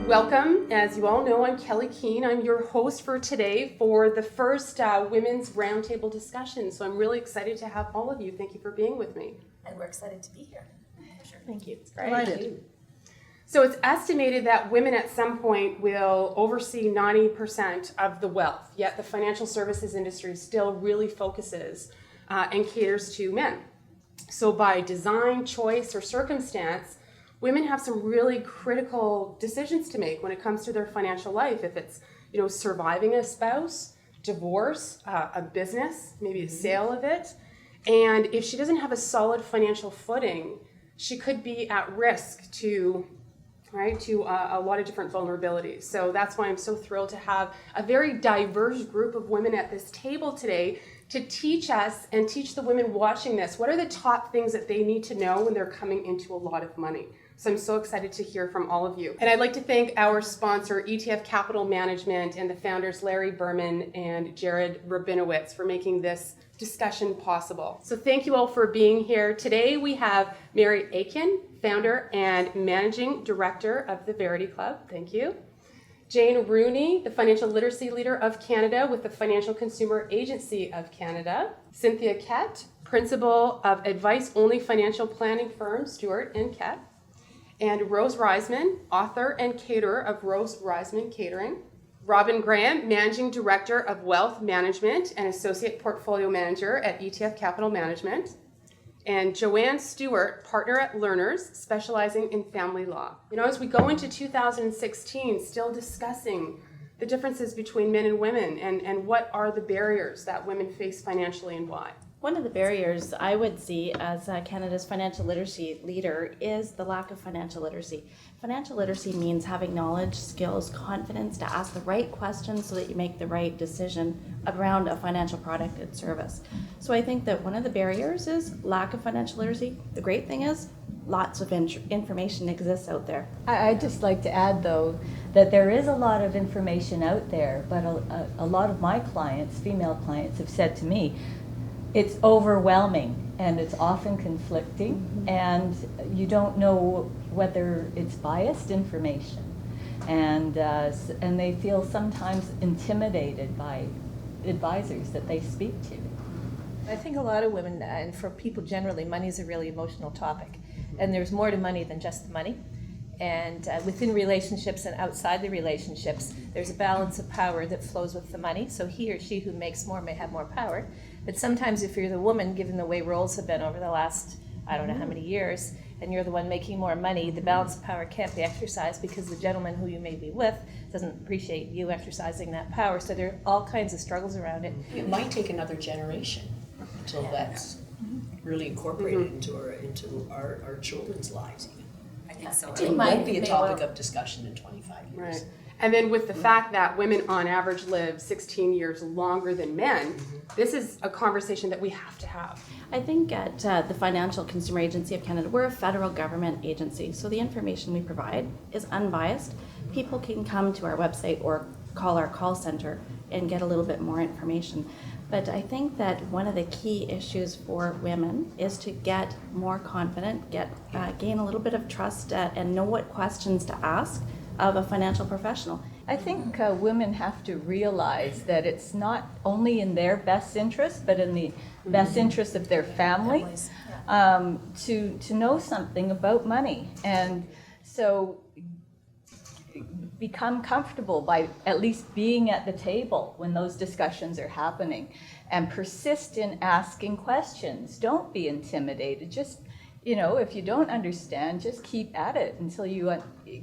Welcome. As you all know, I'm Kelley Keehn. I'm your host for today for the first Women's Roundtable discussion. So I'm really excited to have all of you. Thank you for being with me. And we're excited to be here. Sure. Thank you. Delighted. So it's estimated that women at some point will oversee 90% of the wealth, yet the financial services industry still really focuses and caters to men. So by design, choice, or circumstance, women have some really critical decisions to make when it comes to their financial life. If it's, surviving a spouse, divorce, a business, maybe a sale of it. And if she doesn't have a solid financial footing, she could be at risk to a lot of different vulnerabilities. So that's why I'm so thrilled to have a very diverse group of women at this table today to teach us and teach the women watching this, what are the top things that they need to know when they're coming into a lot of money. So I'm so excited to hear from all of you. And I'd like to thank our sponsor, ETF Capital Management, and the founders, Larry Berman and Jared Rabinowitz, for making this discussion possible. So thank you all for being here. Today we have Mary Aiken, founder and managing director of the Verity Club. Thank you. Jane Rooney, the financial literacy leader of Canada with the Financial Consumer Agency of Canada. Cynthia Kett, principal of advice-only financial planning firm, Stewart and Kett. And Rose Reisman, author and caterer of Rose Reisman Catering. Robin Graham, managing director of wealth management and associate portfolio manager at ETF Capital Management. And Joanne Stewart, partner at Learners, specializing in family law. As we go into 2016, still discussing the differences between men and women and what are the barriers that women face financially and why. One of the barriers I would see as Canada's financial literacy leader is the lack of financial literacy. Financial literacy means having knowledge, skills, confidence to ask the right questions so that you make the right decision around a financial product and service. So I think that one of the barriers is lack of financial literacy. The great thing is lots of information exists out there. I'd just like to add, though, that there is a lot of information out there, but a lot of my clients, female clients, have said to me, it's overwhelming and it's often conflicting, and you don't know whether it's biased information, and they feel sometimes intimidated by advisors that they speak to. I think a lot of women, and for people generally, money is a really emotional topic, and there's more to money than just the money. And within relationships and outside the relationships, there's a balance of power that flows with the money. So he or she who makes more may have more power. But sometimes if you're the woman, given the way roles have been over the last, I don't know how many years, and you're the one making more money, the balance of power can't be exercised because the gentleman who you may be with doesn't appreciate you exercising that power. So there are all kinds of struggles around it. It might take another generation until that's really incorporated into our children's lives. I think so. It might be a topic of discussion in 25 years. Right. And then with the fact that women on average live 16 years longer than men, this is a conversation that we have to have. I think at the Financial Consumer Agency of Canada, we're a federal government agency, so the information we provide is unbiased. People can come to our website or call our call center and get a little bit more information. But I think that one of the key issues for women is to get more confident, gain a little bit of trust and know what questions to ask of a financial professional. I think women have to realize that it's not only in their best interest, but in the best interest of their family to know something about money. And so become comfortable by at least being at the table when those discussions are happening, and persist in asking questions. Don't be intimidated. Just, if you don't understand, just keep at it until you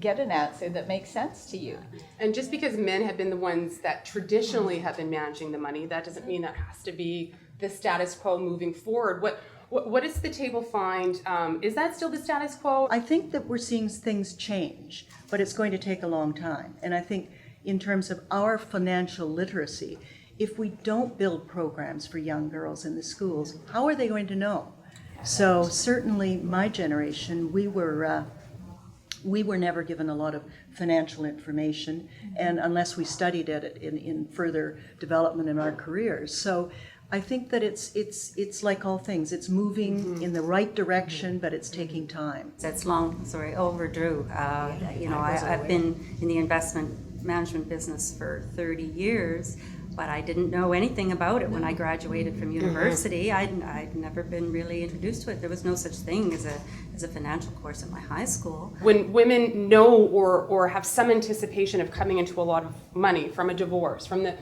get an answer that makes sense to you. And just because men have been the ones that traditionally have been managing the money, that doesn't mean that has to be the status quo moving forward. What does the table find? Is that still the status quo? I think that we're seeing things change, but it's going to take a long time. And I think in terms of our financial literacy, if we don't build programs for young girls in the schools, how are they going to know? So certainly my generation, we were never given a lot of financial information, and unless we studied it in further development in our careers. So I think that it's like all things. It's moving in the right direction, but it's taking time. That's overdue. I've been in the investment management business for 30 years, but I didn't know anything about it when I graduated from university. I'd never been really introduced to it. There was no such thing as a financial course at my high school. When women know or have some anticipation of coming into a lot of money from a divorce, from the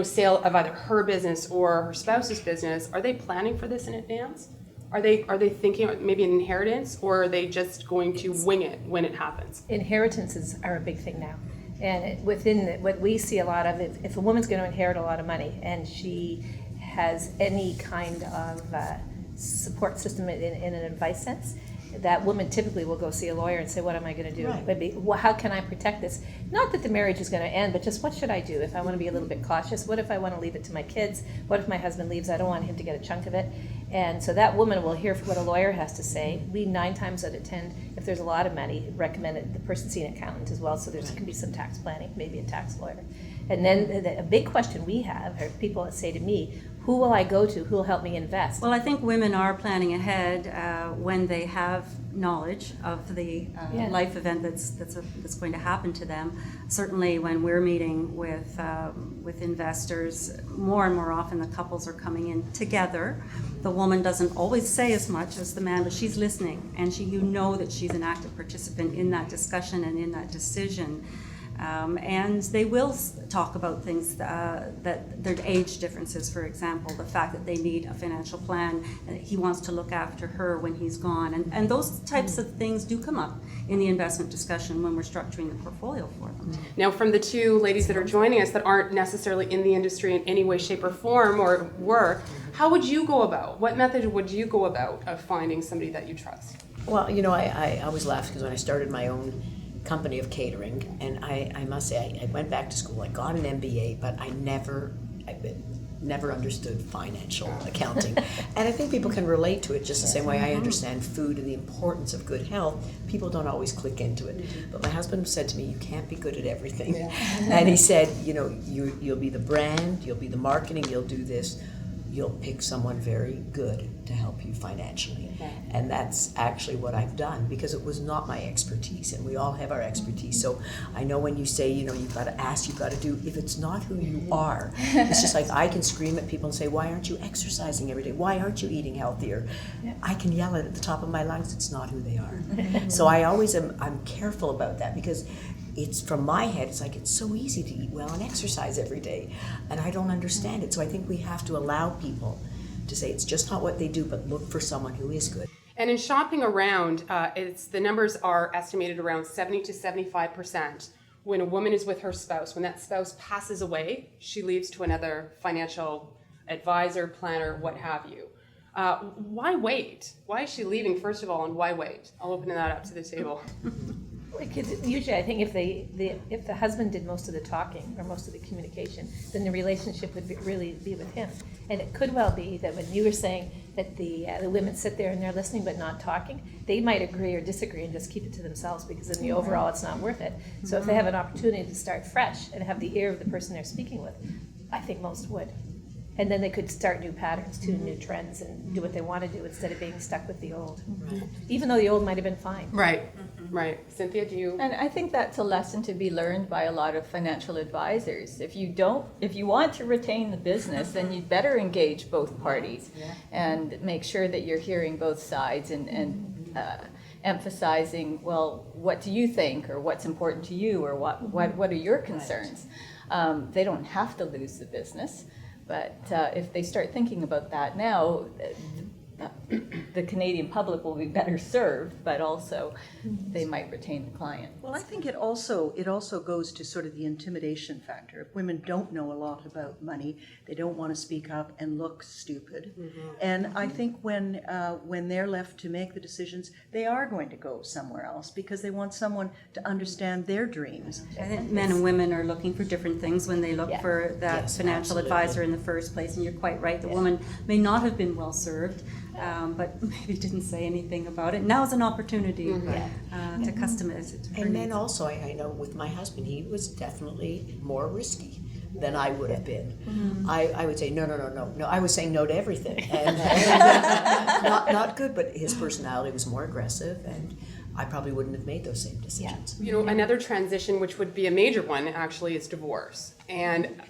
sale of either her business or her spouse's business, are they planning for this in advance? Are they thinking maybe an inheritance, or are they just going to wing it when it happens? Inheritances are a big thing now. And what we see a lot of, if a woman's going to inherit a lot of money and she has any kind of support system in an advice sense, that woman typically will go see a lawyer and say, what am I going to do? Right. Maybe, how can I protect this? Not that the marriage is going to end, but just what should I do if I want to be a little bit cautious? What if I want to leave it to my kids? What if my husband leaves? I don't want him to get a chunk of it. And so that woman will hear what a lawyer has to say. We 9 times out of 10, if there's a lot of money, recommend that the person see an accountant as well, so there can be some tax planning, maybe a tax lawyer. And then a big question we have are people that say to me, who will I go to? Who will help me invest? Well, I think women are planning ahead when they have knowledge of the life event that's going to happen to them. Certainly, when we're meeting with investors, more and more often the couples are coming in together. The woman doesn't always say as much as the man, but she's listening, and that she's an active participant in that discussion and in that decision. And they will talk about things that their age differences, for example, the fact that they need a financial plan, and he wants to look after her when he's gone. And those types of things do come up in the investment discussion when we're structuring the portfolio for them. Now, from the 2 ladies that are joining us that aren't necessarily in the industry in any way, shape, or form, or were, how would you go about? What method would you go about of finding somebody that you trust? Well, I always laugh because when I started my own company of catering, and I must say I went back to school, I got an MBA, but I never understood financial accounting. And I think people can relate to it just the same way I understand food and the importance of good health. People don't always click into it. But my husband said to me, you can't be good at everything. And he said, you'll be the brand, you'll be the marketing, you'll do this. You'll pick someone very good to help you financially. And that's actually what I've done, because it was not my expertise, and we all have our expertise. So I know when you say, you've got to ask, you've got to do, if it's not who you are, it's just like I can scream at people and say, why aren't you exercising every day? Why aren't you eating healthier? I can yell it at the top of my lungs, it's not who they are. So I always I'm careful about that, because it's from my head, it's like it's so easy to eat well and exercise every day, and I don't understand it. So I think we have to allow people to say it's just not what they do, but look for someone who is good. And in shopping around, the numbers are estimated around 70 to 75%. When a woman is with her spouse, when that spouse passes away, she leaves to another financial advisor, planner, what have you. Why wait? Why is she leaving, first of all, and why wait? I'll open that up to the table. Because usually I think if the husband did most of the talking or most of the communication, then the relationship would really be with him. And it could well be that when you were saying that the women sit there and they're listening but not talking, they might agree or disagree and just keep it to themselves, because in the overall it's not worth it. So if they have an opportunity to start fresh and have the ear of the person they're speaking with, I think most would. And then they could start new patterns too, new trends, and do what they want to do instead of being stuck with the old. Right. Even though the old might have been fine. Right. Right. Cynthia, do you? And I think that's a lesson to be learned by a lot of financial advisors. If you want to retain the business, then you'd better engage both parties and make sure that you're hearing both sides and emphasizing, well, what do you think, or what's important to you, or what are your concerns? They don't have to lose the business, but if they start thinking about that now, the Canadian public will be better served, but also they might retain the client. Well, I think it also goes to sort of the intimidation factor. If women don't know a lot about money, they don't want to speak up and look stupid. And I think when they're left to make the decisions, they are going to go somewhere else because they want someone to understand their dreams. I think men and women are looking for different things when they look for that financial advisor in the first place. And you're quite right, the woman may not have been well served, but maybe didn't say anything about it. Now is an opportunity to customize it. And then also, I know with my husband, he was definitely more risky. than I would have been. I would say, no, I was saying no to everything. And not good, but his personality was more aggressive, and I probably wouldn't have made those same decisions. You know, another transition, which would be a major one, actually, is divorce. And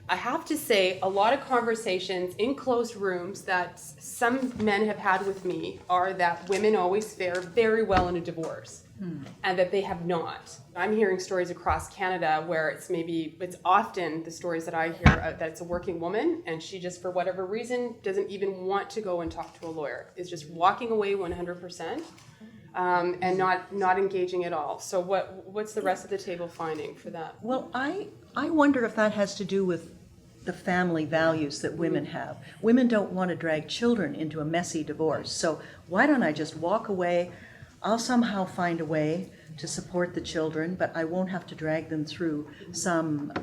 I have to say, a lot of conversations in closed rooms that some men have had with me are that women always fare very well in a divorce, and that they have not. I'm hearing stories across Canada where it's often the stories that I hear that it's a working woman, and she just, for whatever reason, doesn't even want to go and talk to a lawyer. Is just walking away 100%. And not engaging at all. So what's the rest of the table finding for that? Well, I wonder if that has to do with the family values that women have. Women don't want to drag children into a messy divorce. So why don't I just walk away? I'll somehow find a way to support the children, but I won't have to drag them through some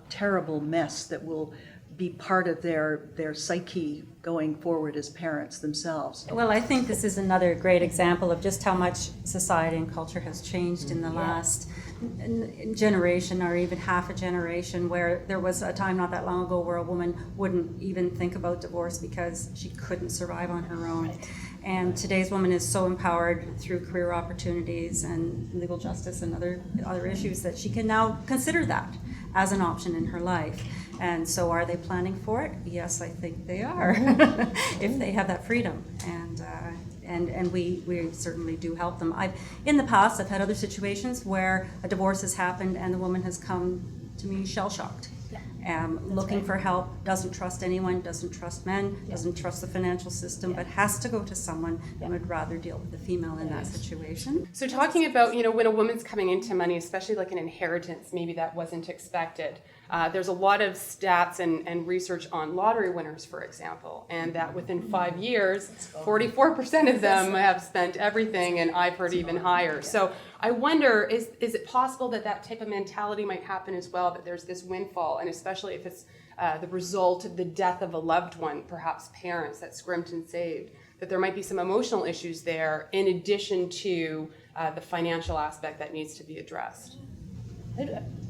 terrible mess that will be part of their psyche going forward as parents themselves. Well, I think this is another great example of just how much society and culture has changed in the last generation, or even half a generation, where there was a time not that long ago where a woman wouldn't even think about divorce because she couldn't survive on her own. And today's woman is so empowered through career opportunities and legal justice and other issues that she can now consider that as an option in her life. And so are they planning for it? Yes, I think they are, if they have that freedom. And we certainly do help them. In the past, I've had other situations where a divorce has happened and the woman has come to me shell-shocked. Looking for help, doesn't trust anyone, doesn't trust men, doesn't trust the financial system, but has to go to someone and would rather deal with the female in that situation. So talking about, when a woman's coming into money, especially like an inheritance, maybe that wasn't expected. There's a lot of stats and research on lottery winners, for example, and that within 5 years, 44% of them have spent everything, and I've heard even higher. So I wonder, is it possible that type of mentality might happen as well, that there's this windfall, and especially if it's the result of the death of a loved one, perhaps parents that scrimped and saved, that there might be some emotional issues there in addition to the financial aspect that needs to be addressed?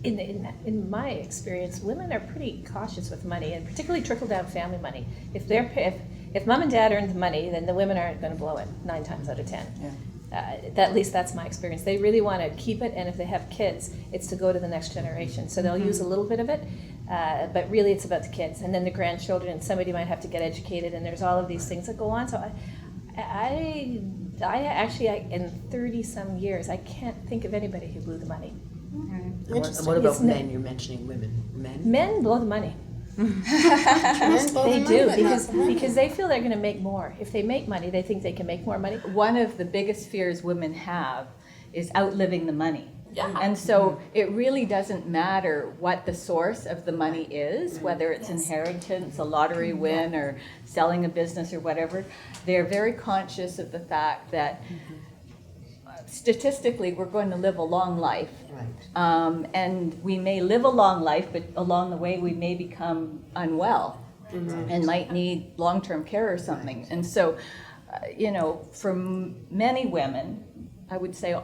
In my experience, women are pretty cautious with money, and particularly trickle-down family money. If mom and dad earn the money, then the women aren't going to blow it 9 times out of 10. At least that's my experience. They really want to keep it, and if they have kids, it's to go to the next generation. So they'll use a little bit of it, but really it's about the kids, and then the grandchildren, and somebody might have to get educated, and there's all of these things that go on. So I actually, in 30-some years, I can't think of anybody who blew the money. And what about men? You're mentioning women. Men blow the money. They do, because they feel they're going to make more. If they make money, they think they can make more money. One of the biggest fears women have is outliving the money. And so it really doesn't matter what the source of the money is, whether it's inheritance, a lottery win, or selling a business or whatever. They're very conscious of the fact that statistically we're going to live a long life. And we may live a long life, but along the way we may become unwell and might need long-term care or something. And so, for many women, I would say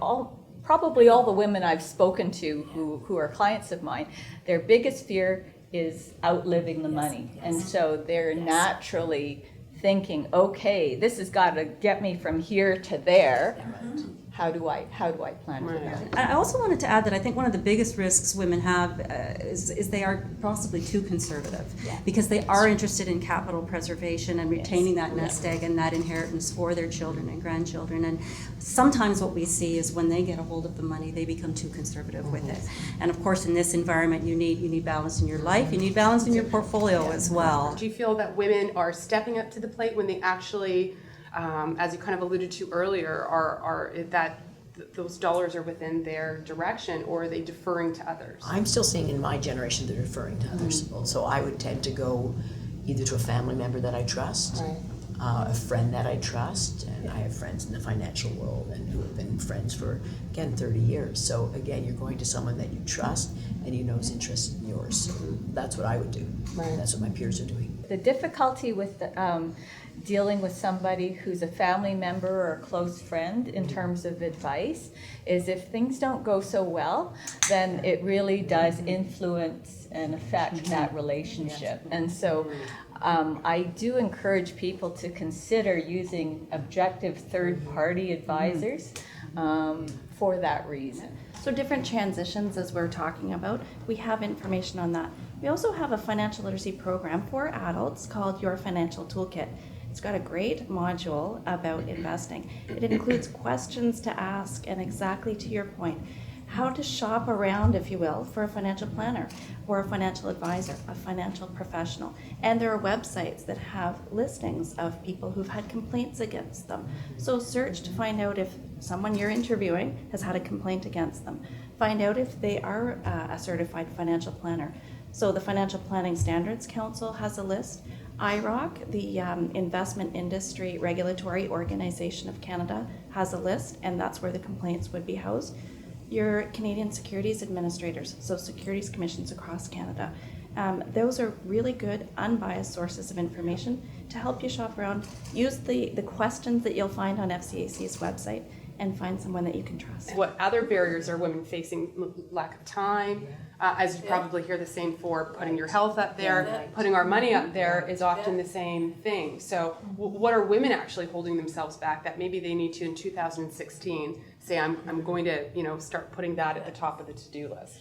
probably all the women I've spoken to who are clients of mine, their biggest fear is outliving the money. And so they're naturally thinking, okay, this has got to get me from here to there. How do I plan for that? I also wanted to add that I think one of the biggest risks women have is they are possibly too conservative, because they are interested in capital preservation and retaining that nest egg and that inheritance for their children and grandchildren. And sometimes what we see is when they get a hold of the money, they become too conservative with it. And of course, in this environment, you need balance in your life, you need balance in your portfolio as well. Do you feel that women are stepping up to the plate when they actually, as you kind of alluded to earlier, are that those dollars are within their direction, or are they deferring to others? I'm still seeing in my generation they're deferring to others. So I would tend to go either to a family member that I trust, a friend that I trust, and I have friends in the financial world and who have been friends for, again, 30 years. So again, you're going to someone that you trust and you know is interested in yours. So that's what I would do. Right. That's what my peers are doing. The difficulty with dealing with somebody who's a family member or a close friend in terms of advice is if things don't go so well, then it really does influence and affect that relationship. And so I do encourage people to consider using objective third-party advisors for that reason. So different transitions, as we're talking about, we have information on that. We also have a financial literacy program for adults called Your Financial Toolkit. It's got a great module about investing. It includes questions to ask, and exactly to your point, how to shop around, if you will, for a financial planner or a financial advisor, a financial professional. And there are websites that have listings of people who've had complaints against them. So search to find out if someone you're interviewing has had a complaint against them. Find out if they are a certified financial planner. So the Financial Planning Standards Council has a list. IROC, the Investment Industry Regulatory Organization of Canada, has a list, and that's where the complaints would be housed. Your Canadian Securities Administrators, so securities commissions across Canada. Those are really good, unbiased sources of information to help you shop around. Use the questions that you'll find on FCAC's website and find someone that you can trust. What other barriers are women facing? Lack of time, as you probably hear the same for putting your health up there, putting our money up there is often the same thing. So what are women actually holding themselves back that maybe they need to in 2016 say, I'm going to start putting that at the top of the to-do list?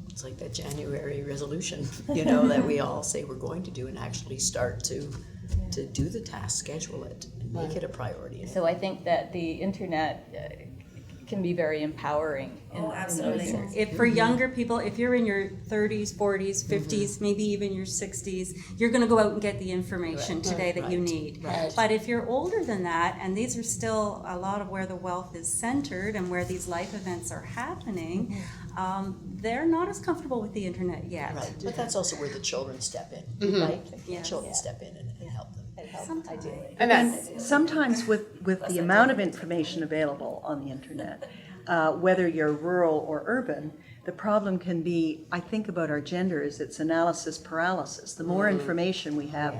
It's like that January resolution, that we all say we're going to do and actually start to do the task, schedule it, and make it a priority. So I think that the internet can be very empowering in those areas. If for younger people, if you're in your 30s, 40s, 50s, maybe even your 60s, you're going to go out and get the information today that you need. Right. But if you're older than that, and these are still a lot of where the wealth is centered and where these life events are happening, they're not as comfortable with the internet yet. Right, but that's also where the children step in, right? Yes. Children step in and help them. Ideally. And that's Sometimes with the amount of information available on the internet, whether you're rural or urban, the problem can be, I think about our gender, is it's analysis paralysis. The more information we have,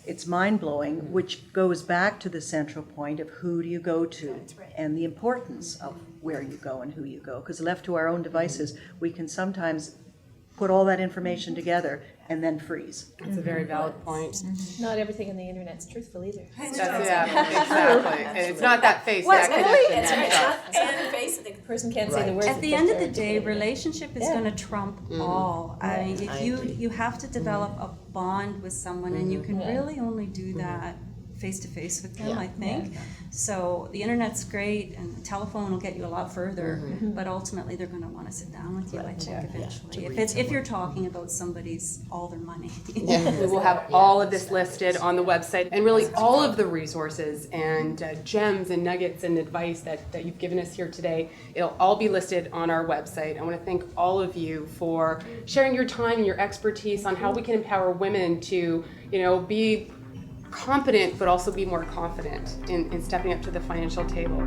it's mind-blowing, which goes back to the central point of who do you go to and the importance of where you go and who you go. Because left to our own devices, we can sometimes put all that information together and then freeze. a very valid point. Not everything on the internet's truthful either. Exactly. And it's not that face, that connection. And face, the person can't say the words. At the end of the day, relationship is going to trump all. I mean, if I you agree. have to develop a bond with someone, and you can really only do that face to face with them, I think. So the internet's great, and the telephone will get you a lot further, but ultimately they're going to want to sit down with you, I think, eventually. If you're talking about somebody's all their money. We will have all of this listed on the website, and really all of the resources and gems and nuggets and advice that you've given us here today. It'll all be listed on our website. I want to thank all of you for sharing your time and your expertise on how we can empower women to, be competent but also be more confident in stepping up to the financial table.